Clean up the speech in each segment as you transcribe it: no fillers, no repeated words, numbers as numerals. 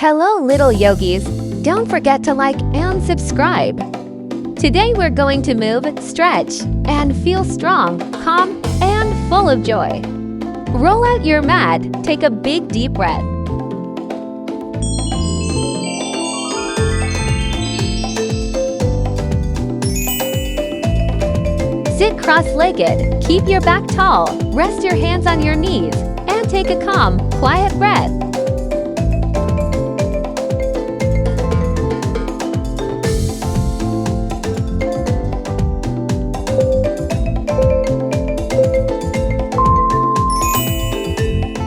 Hello, little yogis. Don't forget to like and subscribe. Today we're going to move, stretch, and feel strong, calm, and full of joy. Roll out your mat, take a big deep breath. Sit cross-legged, keep your back tall, rest your hands on your knees, and take a calm, quiet breath.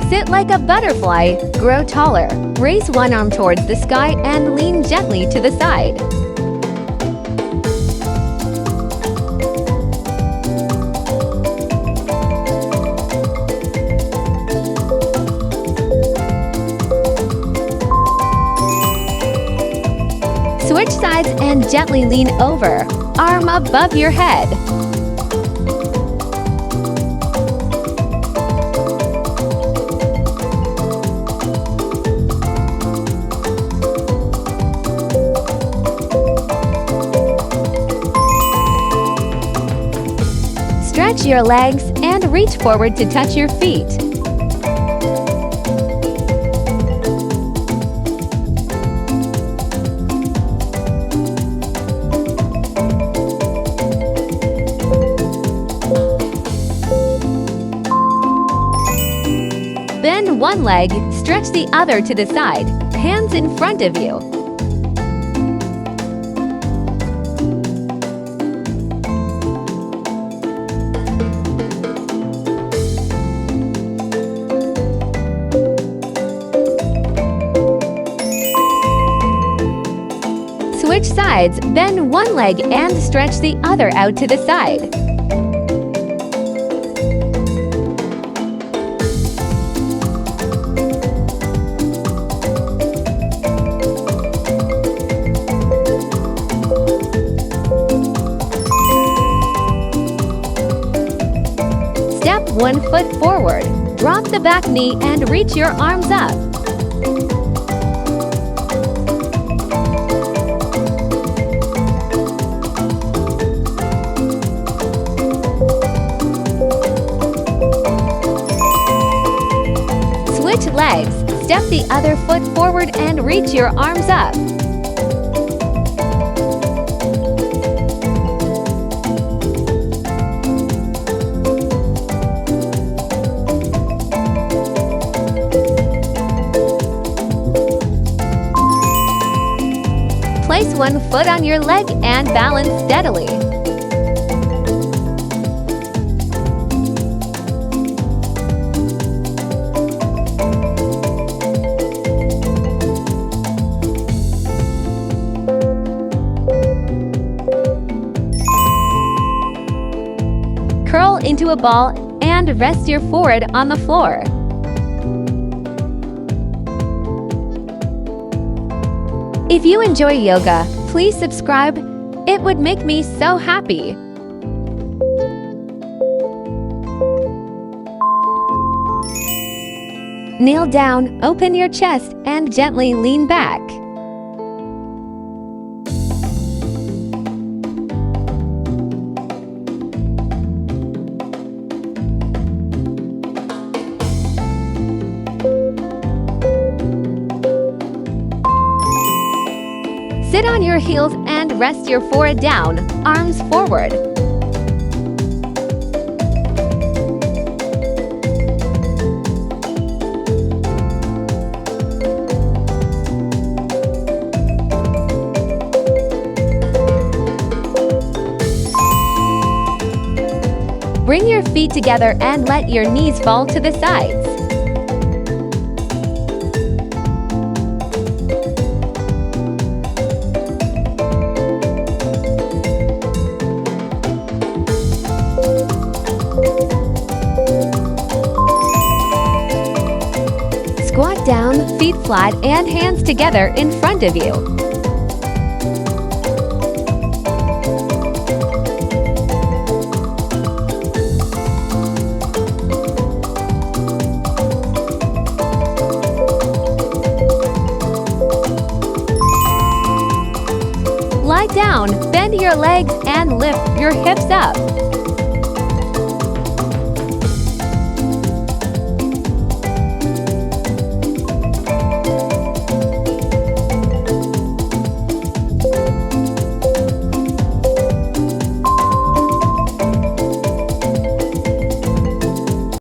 Sit like a butterfly, grow taller, raise one arm towards the sky and lean gently to the side. Switch sides and gently lean over, arm above your head. Stretch your legs and reach forward to touch your feet. Bend one leg, stretch the other to the side, hands in front of you. Switch sides, bend one leg and stretch the other out to the side. Step one foot forward, drop the back knee and reach your arms up. Switch legs, step the other foot forward and reach your arms up. Place one foot on your leg and balance steadily. Curl into a ball and rest your forehead on the floor. If you enjoy yoga, please subscribe. It would make me so happy. Kneel down, open your chest, and gently lean back. Sit on your heels and rest your forehead down, arms forward. Bring your feet together and let your knees fall to the sides. Squat down, feet flat, and hands together in front of you. Lie down, bend your legs and lift your hips up.